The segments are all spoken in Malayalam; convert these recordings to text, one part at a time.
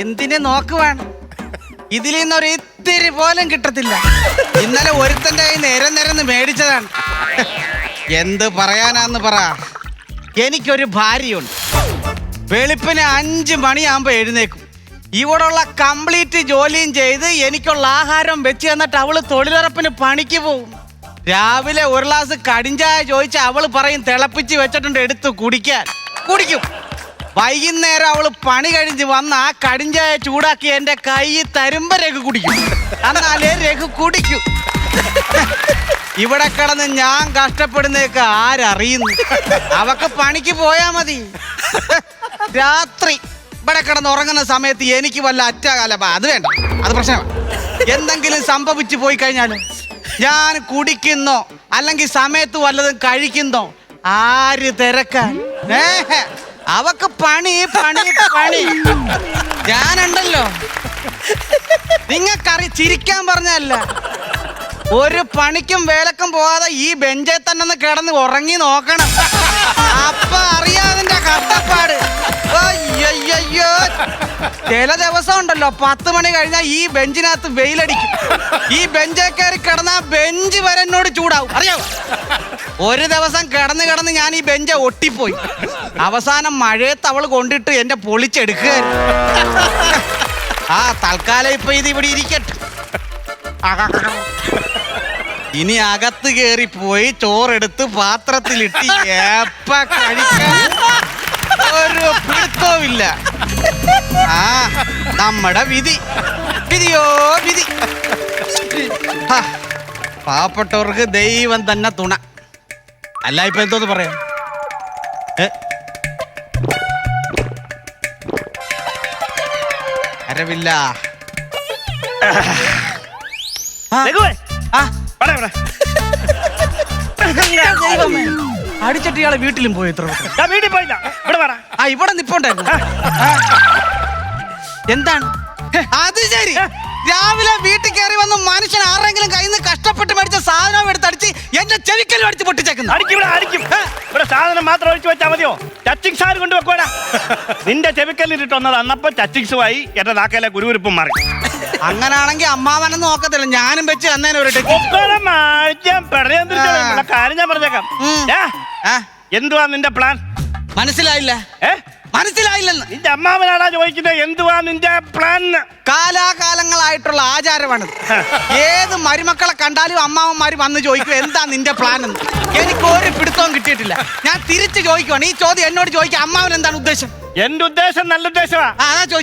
എന്തിനെ നോക്കുവാണ്? ഇതിൽ നിന്നൊരു ഇത്തിരി പോലും കിട്ടത്തില്ല. ഇന്നലെ ഒരുത്തന്റെ കയ്യിൽ നിരന്ന് മേടിച്ചതാണ്. എന്ത് പറയാനാന്ന് പറ. എനിക്കൊരു ഭാര്യയുണ്ട്. വെളുപ്പിന് 5 മണിയാകുമ്പോ എഴുന്നേക്കും. ഇവിടെയുള്ള കംപ്ലീറ്റ് ജോലിയും ചെയ്ത് എനിക്കുള്ള ആഹാരം വെച്ച് തന്നിട്ട് അവള് തൊഴിലുറപ്പിന് പണിക്ക് പോകും. രാവിലെ ഒരു ഗ്ലാസ് കടിഞ്ചായ ചോദിച്ച അവള് പറയും തിളപ്പിച്ച് വെച്ചിട്ടുണ്ട് എടുത്ത് കുടിക്കും. വൈകുന്നേരം അവള് പണി കഴിഞ്ഞ് വന്ന് ആ കടിഞ്ചായ ചൂടാക്കി എന്റെ കൈ തരുമ്പോ രഘു കുടിക്കും. എന്നാലേ രഘു കുടിക്കും. ഇവിടെ കിടന്ന് ഞാൻ കഷ്ടപ്പെടുന്നേക്ക് ആരറിയുന്നു? അവക്ക് പണിക്ക് പോയാ മതി. രാത്രി ഇവിടെ കിടന്ന് ഉറങ്ങുന്ന സമയത്ത് എനിക്ക് വല്ല അറ്റാകാലപ്പ അത് വേണ്ട, അത് പ്രശ്നമാണ്. എന്തെങ്കിലും സംഭവിച്ചു പോയി കഴിഞ്ഞാലും ഞാൻ കുടിക്കുന്നോ അല്ലെങ്കിൽ സമയത്ത് വല്ലതും കഴിക്കുന്നോ ആര് തിരക്കാൻ? അവക്ക് പണി പണി പണി. ഞാനുണ്ടല്ലോ, നിങ്ങൾക്കറി ചിരിക്കാൻ പറഞ്ഞല്ല, ഒരു പണിക്കും വേലക്കും പോകാതെ ഈ ബെഞ്ചേ തന്നെ കിടന്ന് ഉറങ്ങി നോക്കണം. അപ്പൊ അറിയാതിന്റെ കഷ്ടപ്പാട്. അയ്യോ, ചില ദിവസം ഉണ്ടല്ലോ 10 മണി കഴിഞ്ഞാൽ ഈ ബെഞ്ചിനകത്ത് വെയിലടിക്കും. ഈ ബെഞ്ചേ കയറി കിടന്ന ബെഞ്ച് വരെ എന്നോട് ചൂടാവും, അറിയാവോ? ഒരു ദിവസം കിടന്ന് ഞാൻ ഈ ബെഞ്ച് ഒട്ടിപ്പോയി. അവസാനം മഴയത്ത് അവള് കൊണ്ടിട്ട് എന്റെ പൊളിച്ചെടുക്കുക. തൽക്കാലം ഇപ്പൊ ഇത് ഇവിടെ ഇരിക്കട്ടെ. ഇനി അകത്ത് കയറി പോയി ചോറെടുത്ത് പാത്രത്തിലിട്ട് എപ്പ കഴിക്കാൻ ഒരു പിടുത്തവുമില്ല. നമ്മുടെ വിധിയോ വിധി. പാവപ്പെട്ടവർക്ക് ദൈവം തന്നെ തുണ. അല്ല ഇപ്പൊ എന്തോന്ന് പറയാം? അരവില്ല. അടിച്ചിട്ട് ഇയാളെ വീട്ടിലും പോയി. വീട്ടിൽ പോയില്ല, ഇവിടെ നിപ്പുണ്ടായിരുന്നു. എന്താണ് അത്? ശരി, രാവിലെ വീട്ടിൽ കയറി വന്ന് മനുഷ്യൻ ആരെങ്കിലും കയ്യിൽ നിന്ന് കഷ്ടപ്പെട്ട് മേടിച്ച സാധനം എടുത്തടിച്ച് എന്റെ ചെവിക്കൽ അടിച്ച് പൊട്ടിച്ചേക്കുന്നു. അടിക്കും. ഇവിടെ സാധനം മാത്രം ഒഴിച്ചു വെച്ചാൽ മതിയോ? ടച്ചിങ്സ് ആര് കൊണ്ടുവെക്കോടാ? നിന്റെ ചെവിക്കല്ലിട്ട് വന്നത് അന്നപ്പോ ടച്ചിങ്സുമായി എന്റെ നാക്കയിലെ ഗുരുവിരിപ്പും മാറി. അങ്ങനാണെങ്കിൽ അമ്മാവനെന്ന് നോക്കത്തില്ല, ഞാനും വെച്ച് അന്നേരം ഒരു കാര്യം ഞാൻ പറഞ്ഞേക്കാം. എന്തുവാ നിന്റെ പ്ലാൻ? മനസ്സിലായില്ല. മനസ്സിലായില്ലെന്ന്. നിന്റെ അമ്മാവനാടാ ചോദിക്കുന്നത് എന്തുവാ നിന്റെ പ്ലാൻ? കാലാകാലങ്ങളായിട്ടുള്ള ആചാരമാണ്. ഏത് മരുമക്കളെ കണ്ടാലും അമ്മാവന്മാര് വന്ന് ചോദിക്കും എന്താ നിന്റെ പ്ലാൻ എന്ന്. എനിക്ക് ഒരു പിടുത്തവും കിട്ടിയിട്ടില്ല. ഞാൻ തിരിച്ചു ചോദിക്കുവാണ്. ഈ ചോദ്യം എന്നോട് ചോദിക്കുക, അമ്മാവൻ എന്താണ് ഉദ്ദേശം? എന്റെ ഉദ്ദേശം നല്ല ഉദ്ദേശമാണ്.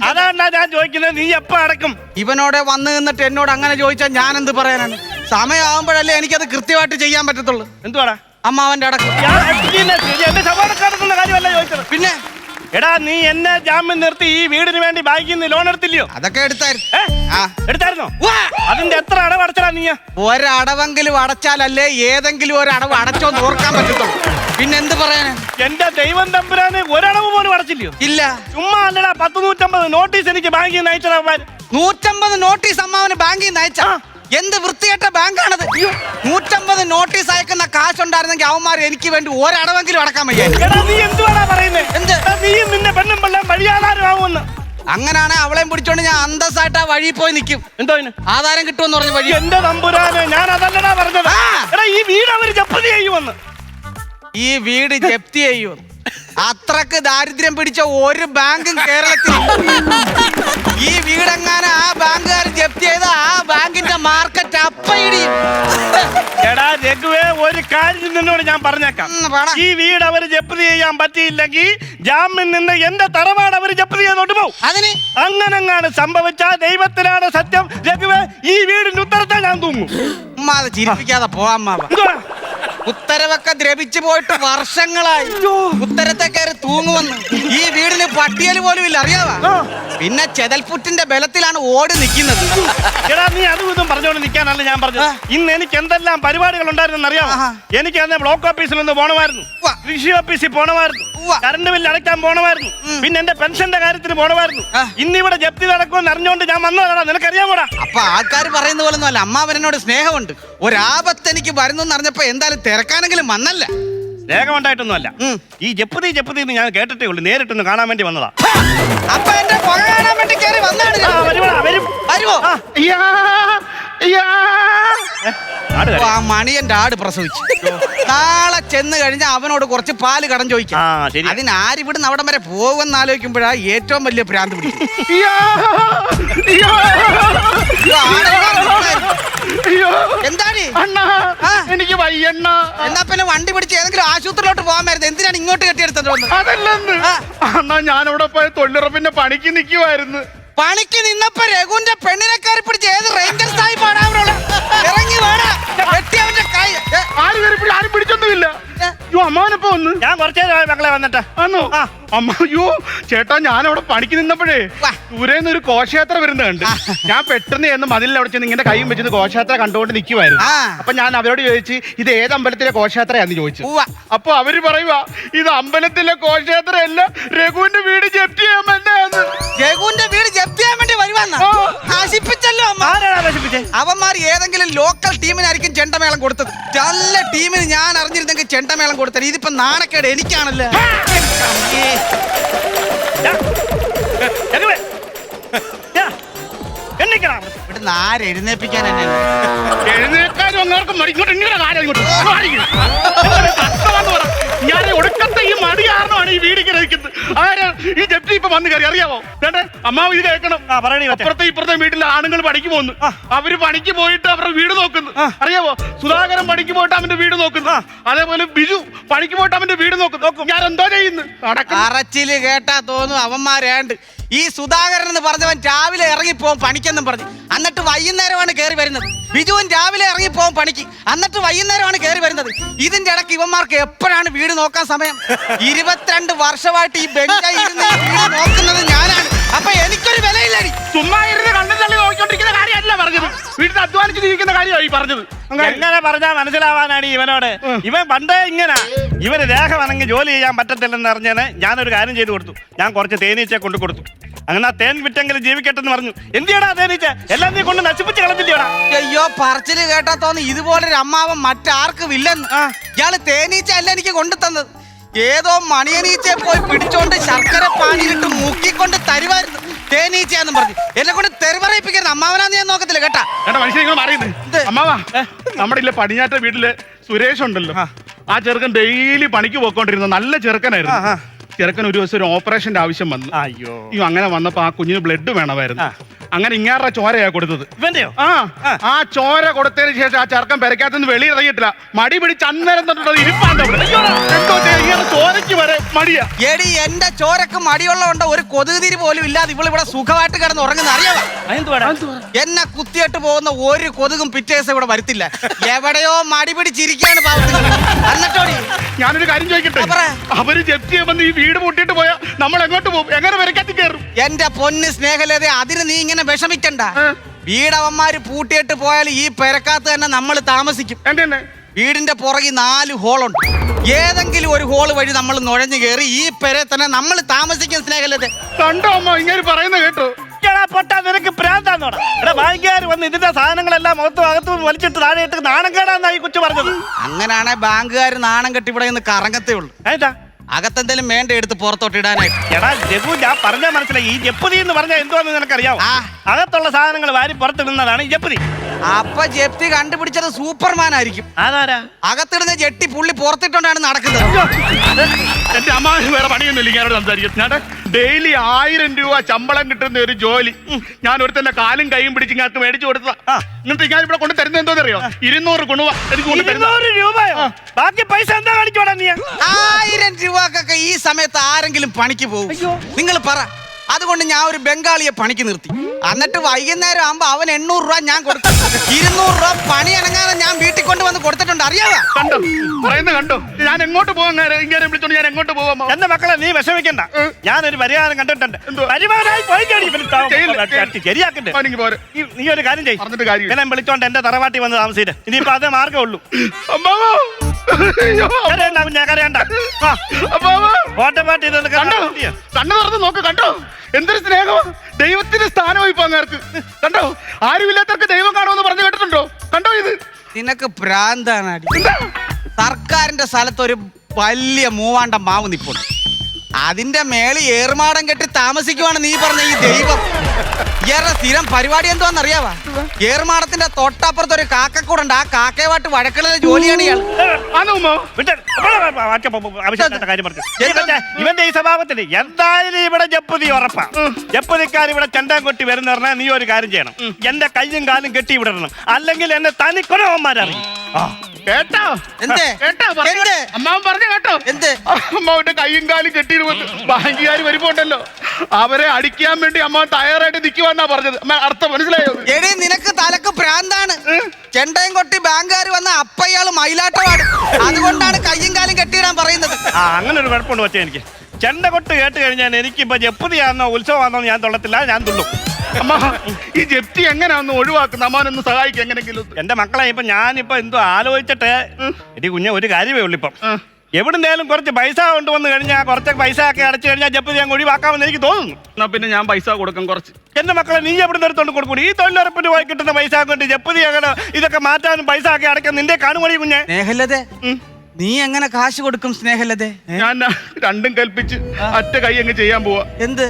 അതാണ് ഞാൻ ചോദിക്കുന്നത്. നീ എപ്പോ അടക്കും? ഇവനോടെ വന്ന് നിന്നിട്ട് എന്നോട് അങ്ങനെ ചോദിച്ചാൽ ഞാൻ എന്ത് പറയാനാണ്? സമയമാകുമ്പോഴല്ലേ എനിക്കത് കൃത്യമായിട്ട് ചെയ്യാൻ പറ്റത്തുള്ളൂ. എന്തുവാടാ അമ്മാവന്റെ അടക്കം? പിന്നെ എടാ, നീ എന്നെ ജാമ്യം നിർത്തി ഈ വീടിന് വേണ്ടി ബാങ്കിൽ നിന്ന് ലോൺ എടുത്തില്ലയോ? അതൊക്കെ എടുത്തായിരുന്നോ? അതിന്റെ എത്ര അടവ് അടച്ചടാ നീ? ഒരടവെങ്കിലും അടച്ചാലല്ലേ ഏതെങ്കിലും ഒരു അടവ് അടച്ചോന്ന് ഓർക്കാൻ പറ്റത്തുള്ളൂ. പിന്നെ എന്ത് പറയാനാ? എന്റെ ദൈവം തമ്പുരാന് ഒരടവ് പോലും അടച്ചില്ലയോ? ഇല്ല. ചുമ്മാ അല്ലടാ, 150 നോട്ടീസ് എനിക്ക് ബാങ്കിൽ നിന്ന് അയച്ചടാ. 150 നോട്ടീസ് അമ്മാവന് ബാങ്കിൽ നിന്ന് അയച്ചാ? എന്ത് വൃത്തികെട്ട ബാങ്കാണത്? 150 നോട്ടീസ് അയക്കുന്ന കാശുണ്ടായിരുന്നെങ്കിൽ അവന്മാർ എനിക്ക് വേണ്ടി ഒരടവെങ്കിലും അടക്കാൻ വയ്യ. നീ എന്തുവാടാ പറയുന്നത്? നീയും നിന്റെ പെണ്ണും എല്ലാം വഴിയാധാരമാവുമെന്ന്. അങ്ങനാണ് അവളെയും പിടിച്ചോണ്ട് ഞാൻ അന്തസ്സായിട്ട് ആ വഴി പോയി നിൽക്കും. എന്തോ ആധാരം കിട്ടുമെന്ന് പറഞ്ഞ വഴി. എന്റെ തമ്പുരാന്, ഞാൻ അതല്ലടാ പറഞ്ഞത്. ഈ വീട് അവര് ജപ്തി ചെയ്യുമെന്ന്. ഈ വീട് ജപ്തി ചെയ്യുമെന്ന്? അത്രക്ക് ദാരിദ്ര്യം പിടിച്ച ഒരു ബാങ്കും കേരളത്തിൽ. ഈ വീടെങ്ങാനും ആ ബാങ്കുകാർ ജപ്തി ചെയ്ത ആ ബാങ്കിന്റെ മാർക്കറ്റ് അപ്പയിടിയും. എടാ രഘുവേ, ഒരു കാര്യം നിന്നോട് ഞാൻ പറഞ്ഞേക്കാം. ഈ വീട് അവര് ജപ്തി ചെയ്യാൻ പറ്റിയില്ലെങ്കിൽ ജാമ്യം നിന്ന് എന്റെ തറവാട് അവര് ജപ്തി ചെയ്തോട്ട് പോകും. അതിന് അങ്ങനെങ്ങാണ് സംഭവിച്ച ദൈവത്തിനാണ് സത്യം. രഘുവേ, ഈ വീടിന്റെ ഉത്തരത്തെ ഞാൻ തൂങ്ങും. ഉമ്മാതെ ചിരിപ്പിക്കാതെ പോവാ. ഉത്തരവൊക്കെ ദ്രവിച്ചു പോയിട്ട് വർഷങ്ങളായി. ഉത്തരത്തെ കയറി തൂങ്ങുവന്ന് ഈ വീടിന് പട്ടിയല് പോലും ഇല്ല, അറിയാവാ? പിന്നെ ചെതൽപുറ്റിന്റെ ബലത്തിലാണ് ഓടി നിൽക്കുന്നത്. എടാ, നീ അതും ഇതും പറഞ്ഞോണ്ട് നിൽക്കാനല്ല ഞാൻ പറഞ്ഞത്. ഇന്ന് എനിക്ക് എന്തെല്ലാം പരിപാടികൾ ഉണ്ടായിരുന്നു അറിയാമോ? എനിക്ക് അന്ന് ബ്ലോക്ക് ഓഫീസിൽ ഒന്ന് പോണമായിരുന്നു, കൃഷി ഓഫീസിൽ പോണമായിരുന്നു, കറണ്ട് ബില്ല് അടയ്ക്കാൻ പോണമായിരുന്നു, പിന്നെ എന്റെ പെൻഷന്റെ കാര്യത്തിന് പോണമായിരുന്നു. ഇന്നിവിടെ ജപ്തി നടക്കുമെന്ന് അറിഞ്ഞോണ്ട് ഞാൻ വന്നതാടാ. നിനക്കറിയാമോടാ? അപ്പൊ ആൾക്കാർ പറയുന്ന പോലെ ഒന്നും അല്ല, അമ്മാവനോട് സ്നേഹമുണ്ട്. ഒരാപത്ത് എനിക്ക് വരുന്നു അറിഞ്ഞപ്പോ എന്തായാലും തിരക്കാനെങ്കിലും വന്നല്ല. രേഖ ഉണ്ടായിട്ടൊന്നുമല്ല. ഈ ജപ്പതി ജപ്പതി എന്ന് ഞാൻ കേട്ടിട്ടേ ഉള്ളൂ, നേരിട്ടൊന്ന് കാണാൻ വേണ്ടി വന്നതാ. അപ്പൊ എന്റെ പുക കാണാൻ വേണ്ടി കയറി വന്നാണ്. വരുമോ? ആ മണിയന്റെ ആട് പ്രസവിച്ചു. നാളെ ചെന്ന് കഴിഞ്ഞാൽ അവനോട് കുറച്ച് പാല് കടം ചോദിക്കാം. അതിന് ആരിവിടുന്ന് അവിടം വരെ പോകുമെന്ന് ആലോചിക്കുമ്പോഴാ ഏറ്റവും വലിയ ഭ്രാന്ത് പിടിക്കും. എന്താണ് എനിക്ക് വയ്യണ്ണ. എന്നാ പിന്നെ വണ്ടി പിടിച്ച് ഏതെങ്കിലും ആശുപത്രിയിലോട്ട് പോകാമായിരുന്നു. എന്തിനാണ് ഇങ്ങോട്ട് കെട്ടിയെടുത്തത്? അതല്ലെന്ന് അണ്ണാ, ഞാനവിടെ പോയി തൊഴിലുറപ്പിന്റെ പണിക്ക് നിൽക്കുമായിരുന്നു. പണിക്ക് നിന്നപ്പോ രഘുവിന്റെ പെണ്ണിനെ കയറി പിടിച്ച് ഏത് റേഞ്ചർ സാഹിബാണ് അവരോട് ഇറങ്ങി വേണം വെട്ടി അവന്റെ കൈ. ആരും പിടിച്ചൊന്നുമില്ല. അമ്മാവനപ്പോ വന്ന് ഞാൻ കുറച്ചു നേരം മക്കളെ വന്നിട്ട് ആന്നോ? അമ്മ, അയ്യോ ചേട്ടാ, ഞാനവിടെ പണിക്ക് നിന്നപ്പോഴേ ദൂരേന്ന് ഒരു ഘോഷയാത്ര വരുന്ന കണ്ട്. ഞാൻ പെട്ടെന്ന് ചെന്ന് മതിലിൽ അവിടെ ചെന്ന് ഇങ്ങനെ കൈയും വെച്ചത് ഘോഷയാത്ര കണ്ടുകൊണ്ട് നിൽക്കുമായിരുന്നു. അപ്പൊ ഞാൻ അവരോട് ചോദിച്ചു, ഇത് ഏത് അമ്പലത്തിലെ ഘോഷയാത്രയാന്ന് ചോദിച്ചു. അപ്പൊ അവര് പറയുക, ഇത് അമ്പലത്തിലെ ഘോഷയാത്രയല്ല, രഘുവിന്റെ വീട് ജപ്തി ചെയ്യാൻ വേണ്ടിയാന്ന്. രഘുവിന്റെ വീട് ജപ്തി ചെയ്യാൻ വേണ്ടി വരുവാന്ന് നശിപ്പിച്ചല്ലോ. അവന്മാർ ഏതെങ്കിലും ലോക്കൽ ടീമിനായിരിക്കും ചെണ്ടമേളം കൊടുത്തത്. നല്ല ടീമിന് ഞാൻ അറിഞ്ഞിരുന്നെങ്കിൽ ചെണ്ടമേളം കൊടുത്തത്. ഇതിപ്പോ നാണക്കേട് എനിക്കാണല്ലോ. ഇവിടുന്ന് ആരെഴുന്നേപ്പിക്കാൻ തന്നെ എഴുന്നേക്കാനും അങ്ങോട്ടും ഞാൻ ഒടുക്കത്തെ ഈ മടി കാരണമാണ് ഈ വീട് ഇരിക്കുന്നത്. ആര് ഈ ജപ്തി ഇപ്പൊ വന്ന് കയറി അറിയാമോ? ചേട്ടൻ അമ്മാവ് ഇത് കേൾക്കണം. അപ്പുറത്തെ ഇപ്പുറത്തെ വീട്ടിലെ ആണുങ്ങൾ പണിക്ക് പോകുന്നു. അവര് പണിക്ക് പോയിട്ട് അവരുടെ വീട് നോക്കുന്നു. അറിയാമോ? സുധാകരൻ പണിക്ക് പോയിട്ട് അവന്റെ വീട് നോക്കുന്നു. അതേപോലെ ബിജു പണിക്ക് പോയിട്ട് അവന്റെ വീട് നോക്കും. ഞാൻ എന്തോ ചെയ്യുന്നു? അറച്ചില് കേട്ടാ തോന്നും അവന്മാരേണ്ട്. ഈ സുധാകരൻ എന്ന് പറഞ്ഞവൻ രാവിലെ ഇറങ്ങിപ്പോവും പണിക്കെന്നും പറഞ്ഞു, എന്നിട്ട് വൈകുന്നേരമാണ് കയറി വരുന്നത്. ബിജുവൻ രാവിലെ ഇറങ്ങിപ്പോവും പണിക്ക്, എന്നിട്ട് വൈകുന്നേരമാണ് കയറി വരുന്നത്. ഇതിന്റെ ഇടയ്ക്ക് ഇവന്മാർക്ക് എപ്പോഴാണ് വീട് നോക്കാൻ സമയം? 22 വർഷമായിട്ട് ഈ ബെഞ്ചായി ഇരുന്ന് വീട് നോക്കുന്നത് ഞാനാണ്. അപ്പൊ എനിക്കൊരു വിലയില്ലടി. ചുമ്മാ ഇരുന്ന് കണ്ണു തള്ളി നോക്കിക്കൊണ്ടിരിക്കുന്ന കാര്യമല്ല പറഞ്ഞത്, വീട്ടിൽ അധ്വാനിച്ച് ജീവിക്കുന്ന കാര്യമായി പറഞ്ഞത്. എങ്ങനെ പറഞ്ഞാൽ മനസ്സിലാവാനാണ് ഇവനോട്? ഇവൻ പണ്ടേ ഇങ്ങനെ ഇവന് രേഖ വന്നെങ്കിൽ ജോലി ചെയ്യാൻ പറ്റത്തില്ലെന്ന് അറിഞ്ഞാൽ ഞാനൊരു കാര്യം ചെയ്തു കൊടുത്തു. ഞാൻ കുറച്ച് തേനീച്ചയെ കൊണ്ട് കൊടുത്തു. അങ്ങനെ ആ തേൻ വിറ്റെങ്കിലും ജീവിക്കട്ടെന്ന് പറഞ്ഞു. എന്തിയാടാ തേനീച്ച? എല്ലാം നീ കൊണ്ട് നശിപ്പിച്ച് കളഞ്ഞില്ലേടാ? അയ്യോ, പറച്ചില് കേട്ടാ തോന്നി ഇതുപോലൊരു അമ്മാവൻ മറ്റാർക്കും ഇല്ലെന്ന്. ഇയാള് തേനീച്ച അല്ല എനിക്ക് കൊണ്ടു തന്നത്. ഏതോ മണിയനീച്ചയെ പോയി പിടിച്ചോണ്ട് ശർക്കര പാനിലിട്ട് മുക്കിക്കൊണ്ട് തരുവായിരുന്നു തേനീച്ചയാന്നും പറഞ്ഞു. എന്നെ കൊണ്ട് തെരുവറയിപ്പിക്കരുത്. അമ്മാവനാന്ന് ഞാൻ നോക്കത്തില്ല കേട്ടാ. അമ്മാവാ, നമ്മുടെ ഇല്ല പടിഞ്ഞാറ്റ വീട്ടില് സുരേഷ് ഉണ്ടല്ലോ, ആ ചെറുക്കൻ ഡെയിലി പണിക്ക് പോയിക്കൊണ്ടിരുന്ന നല്ല ചെറുക്കനായിരുന്നു. ചെറുക്കൻ ഒരു ദിവസം ഒരു ഓപ്പറേഷന്റെ ആവശ്യം വന്നു. അയ്യോ, അങ്ങനെ വന്നപ്പോ ആ കുഞ്ഞിന് ബ്ലഡ് വേണമായിരുന്നു. അങ്ങനെ ഇങ്ങാറുടെ ചോരയാ കൊടുത്തത്. ആ ചോര കൊടുത്തതിന് ശേഷം ആ ചെറുക്കൻ പെരക്കകത്തുനിന്ന് വെളിയിറങ്ങിയിട്ടില്ല. മടി പിടിച്ച് അന്നേരം തൊട്ടുള്ളത് ഇരിപ്പാണ്ട്. എന്തോ ഇങ്ങനെ ചോരയ്ക്ക് വരെ മടിയാ. എടി, എന്റെ ചോരക്ക് മടിയുള്ളതുകൊണ്ട് ഒരു കൊതുകുതിരി പോലും ഇല്ലാതെ ഇവളിവിടെ സുഖമായിട്ട് കിടന്ന് ഉറങ്ങുന്ന അറിയാവാ. എന്നെ കുത്തിയിട്ട് പോകുന്ന ഒരു കൊതുകും പിറ്റേസം ഇവിടെ വരുത്തില്ല. എവിടെയോ മടി പിടിച്ചിരിക്കാണ് പാവത്തിൽ. എന്നിട്ടോടി ഞാനൊരു കാര്യം ചോദിക്കട്ടെ? അവര് ജപ്തി ചെയ്യുമ്പോൾ ഈ വീട് പൊട്ടിയിട്ട് പോയാ നമ്മൾ എങ്ങോട്ട് പോകും? എങ്ങനെ പെരക്കകത്ത് കയറും? എന്റെ പൊന്ന് സ്നേഹലത, അതിന് നീ ഇങ്ങനെ വിഷമിക്കണ്ട. വീടവന്മാര് പൂട്ടിയിട്ട് പോയാൽ ഈ പെരക്കകത്ത് തന്നെ നമ്മൾ താമസിക്കും. വീടിന്റെ പുറകിൽ 4 ഹോളുണ്ട്. ഏതെങ്കിലും ഒരു ഹോള് വഴി നമ്മൾ നുഴഞ്ഞു കയറി ഈ പെരെ തന്നെ നമ്മൾ താമസിക്കും. സ്നേഹലത കണ്ടോ അമ്മ ഇങ്ങനെ പറയുന്ന കേട്ടോ? നിനക്ക് പ്രാന്താന്നോടാ? ഇവിടെ ബാങ്കുകാർ വന്ന് ഇതിന്റെ സാധനങ്ങളെല്ലാം മുഖത്തും അകത്തും വലിച്ചിട്ട് താഴെ ഇട്ട് നാണം കേടാന്നാ ഈ കൊച്ചു പറഞ്ഞത്. അങ്ങനാണെ ബാങ്കുകാർ നാണം കെട്ടി ഇവിടെ നിന്ന് കറങ്ങത്തേ ഉള്ളൂ. അകത്തെന്തെങ്കിലും വേണ്ട എടുത്ത് പുറത്തോട്ട് ഇടാനായിട്ട്. എടാ രഘു, ഞാൻ പറഞ്ഞ മനസ്സിലായി. ഈ ജപ്പതി എന്ന് പറഞ്ഞാൽ എന്തുവാന്ന് നിനക്കറിയാവോ? അകത്തുള്ള സാധനങ്ങൾ വാരി പുറത്തിടുന്നതാണ് ഈ ജപ്പതി. അപ്പൊ ജപ്തി കണ്ടുപിടിച്ചത് സൂപ്പർമാൻ ആയിരിക്കും. അതാരാ? അകത്തിടുന്ന ജെട്ടി പുള്ളി പുറത്തിട്ടോണ്ടാണ് നടക്കുന്നത്. എന്റെ അമ്മ വേറെ പണിയൊന്നുമില്ല ഞാനോട് സംസാരിക്കും. ഡെയിലി 1000 രൂപ ശമ്പളം കിട്ടുന്ന ഒരു ജോലി ഞാൻ ഒരുത്തന്റെ കാലും കൈയും പിടിച്ച് ഇങ്ങാക്ക് മേടിച്ചു കൊടുത്തതാ. എന്നിട്ട് ഞാൻ ഇവിടെ കൊണ്ട് തരുന്നത് എന്തോന്നറിയോ? 200 ഗുണവ എനിക്ക് കൊണ്ട് തരുന്നത്. 200 രൂപയോ? ബാക്കി പൈസ എന്താ കാണിച്ചോടാ നീ? 1000 രൂപക്കൊക്കെ ഈ സമയത്ത് ആരെങ്കിലും പണിക്ക് പോകും? നിങ്ങൾ പറ. അതുകൊണ്ട് ഞാൻ ഒരു ബംഗാളിയെ പണിക്ക് നിർത്തി. എന്നിട്ട് വൈകുന്നേരം ആകുമ്പോ അവൻ 800 രൂപ ഞാൻ കൊടുത്തു. 200 രൂപ പണി അനങ്ങാതെ ഞാൻ വീട്ടിൽ കൊണ്ടുവന്ന് കൊടുത്തിട്ടുണ്ട്. അറിയാവാ? കണ്ടോ പറയുന്നത് കണ്ടോ? ഞാൻ എങ്ങോട്ട് പോകാൻ ഇങ്ങനെ വിളിച്ചോണ്ട് ഞാൻ എങ്ങോട്ട് പോകാമോ? എന്റെ മക്കളെ നീ വിഷമിക്കണ്ട. ഞാനൊരു പരിഹാരം കണ്ടിട്ടുണ്ട്. ശരിയാക്കണ്ടേ? നീ ഒരു കാര്യം ചെയ്യും. എന്നെ വിളിച്ചോണ്ട് എന്റെ തറവാട്ടി വന്ന് താമസിച്ചിട്ട് ഇനിയിപ്പോ അതേ മാർഗമുള്ളൂ. കണ്ണു തുറന്ന് നോക്ക്. കണ്ടോ എന്തൊരു സ്നേഹം! ദൈവത്തിന്റെ സ്ഥാനമായി ഇപ്പൊ അങ്ങേർക്ക്. കണ്ടോ? ആരുമില്ലാത്തവർക്ക് ദൈവം കാണുമെന്ന് പറഞ്ഞു കേട്ടിട്ടുണ്ടോ? കണ്ടോ ഇത്? നിനക്ക് ഭ്രാന്താണ്. സർക്കാരിന്റെ സ്ഥലത്ത് ഒരു വലിയ മൂവാണ്ട മാവ് നിപ്പുണ്ട്. അതിന്റെ മേളിൽ ഏറുമാടം കെട്ടി താമസിക്കുവാണ് നീ പറഞ്ഞ ഈ ദൈവം. ഇയാളുടെ സ്ഥിരം പരിപാടി എന്തുവാന്നറിയാവാ? ഏറുമാടത്തിന്റെ തൊട്ടപ്പുറത്ത് ഒരു കാക്കക്കൂടുണ്ട്. ആ കാക്കയുമായിട്ട് വഴക്കളിലെ ജോലിയാണ് ഇയാൾ. ഇവന്റെ ഈ സ്വഭാവത്തിന് എന്തായാലും ഇവിടെ ജപ്പതി ഉറപ്പാ. ജപ്പതിക്കാർ ഇവിടെ ചെണ്ടാൻ കൊട്ടി വരുന്ന പറഞ്ഞാൽ നീ ഒരു കാര്യം ചെയ്യണം, എന്റെ കയ്യും കാലും കെട്ടി വിടണം, അല്ലെങ്കിൽ എന്നെ തനിക്കൊരവന്മാരറിയും. കേട്ടോ എന്തേ? കേട്ടോ എന്ത്? അമ്മാവൻ പറഞ്ഞു കേട്ടോ എന്ത്? അമ്മാവന്റെ കയ്യും കാലും കെട്ടിയിരുന്നത് ബാങ്കുകാർ വരുമ്പോണ്ടല്ലോ അവരെ അടിക്കാൻ വേണ്ടി അമ്മാവൻ തയ്യാറായിട്ട് നിൽക്കുവാന്നാ പറഞ്ഞത്. അർത്ഥം മനസ്സിലായോ? എടീ നിനക്ക് തലക്ക് ഭ്രാന്താണ്. ചെണ്ടയും കൊട്ടി ബാങ്കുകാർ വന്ന അപ്പയാള് മയിലാട്ടമാണ്. അതുകൊണ്ടാണ് കയ്യും കാലും കെട്ടിയിടാൻ പറയുന്നത്. അങ്ങനെ ഒരു കുഴപ്പമുണ്ട് പക്ഷേ എനിക്ക് ചെണ്ട കൊട്ട് കേട്ട് കഴിഞ്ഞാൽ എനിക്കിപ്പോ ജപ്പതിയാണെന്നോ ഉത്സവമാണെന്നോ ഞാൻ തൊള്ളത്തില്ല, ഞാൻ തുള്ളും. അമ്മ ഈ ജപ്തി എങ്ങനെയാന്ന് ഒഴിവാക്കുന്ന അമ്മാവനൊന്ന് സഹായിക്കും എങ്ങനെങ്കിലും. എന്റെ മക്കളെ ഇപ്പൊ ഞാനിപ്പോ എന്തോ ആലോചിച്ചിട്ട് എടി കുഞ്ഞെ ഒരു കാര്യമേ ഉള്ളൂ. ഇപ്പം എവിടുന്നേലും കുറച്ച് പൈസ കൊണ്ടുവന്ന് കഴിഞ്ഞാൽ കുറച്ച് പൈസ ഒക്കെ അടച്ചു കഴിഞ്ഞാൽ ജപ്പതി അങ്ങ് ഒഴിവാക്കാമെന്ന് എനിക്ക് തോന്നുന്നു. എന്നാ പിന്നെ ഞാൻ പൈസ കൊടുക്കാം കുറച്ച്. എന്റെ മക്കളെ നീ എവിടെ നിർത്തോണ്ട് കൊടുക്കും? ഈ തൊഴിലുറപ്പിന് പോയി കിട്ടുന്ന പൈസ കൊണ്ട് ജപ്പതി അങ്ങനെ ഇതൊക്കെ മാറ്റാനും പൈസ ഒക്കെ അടയ്ക്കാൻ നിന്റെ കാണുമണി കുഞ്ഞെ. സ്നേഹലതേ, നീ എങ്ങനെ കാശ് കൊടുക്കും സ്നേഹലതേ? ഞാൻ രണ്ടും കൽപ്പിച്ച് ഒറ്റ കൈ അങ്ങ് ചെയ്യാൻ പോവാ. എന്ത്?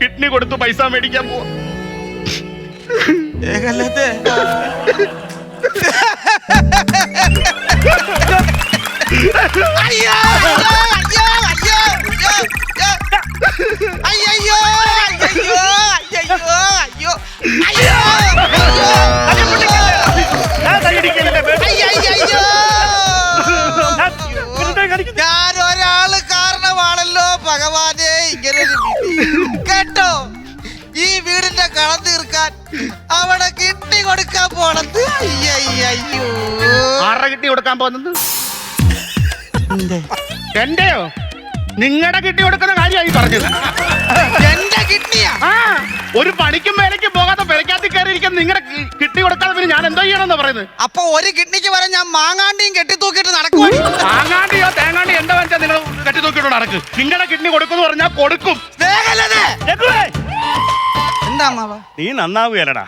കിഡ്നി കൊടുത്ത് പൈസ മേടിക്കാൻ പോവാ. സ്നേഹലതേ, അയ്യോ അയ്യോ അയ്യോ അയ്യോ അയ്യോ അയ്യോ അയ്യോ ഞാൻ ഒരാള് കാരണമാണല്ലോ ഭഗവാനെ ഇങ്ങനൊരു കേട്ടോ. ഈ വീടിന്റെ കളം തീർക്കാൻ അവിടെ കിഡ്നി കൊടുക്കാൻ പോണത്. അയ്യോ ആരുടെ കിഡ്നി കൊടുക്കാൻ പോകുന്നത്? എന്റെയോ? നിങ്ങളുടെ കിഡ്നി കൊടുക്കുന്ന കാര്യമായി പറഞ്ഞത്. എന്റെ കിഡ്നിയാ? ഒരു പണിക്കും വേലയ്ക്കും പോകാതെ പെരക്കാത്തി കയറിയിരിക്കാൻ നിങ്ങളുടെ കിഡ്നി കൊടുക്കാതെ പിന്നെ ഞാൻ എന്തോ ചെയ്യണമെന്ന് പറയുന്നത്? അപ്പൊ ഒരു കിഡ്നിക്ക് വരെ ഞാൻ മാങ്ങാണ്ടിയും കെട്ടിത്തൂക്കിട്ട് നടക്കുവാണ്. മാങ്ങാണ്ടിയോ തേങ്ങാണ്ടി എന്താ വെച്ചാൽ നിങ്ങൾ കെട്ടിത്തൂക്കിട്ട് നടക്ക്. നിങ്ങളുടെ കിഡ്നി കൊടുക്കുന്നു പറഞ്ഞാൽ കൊടുക്കും. എന്താ അമ്മാവ? നീ നന്നാവുകയല്ലടാ.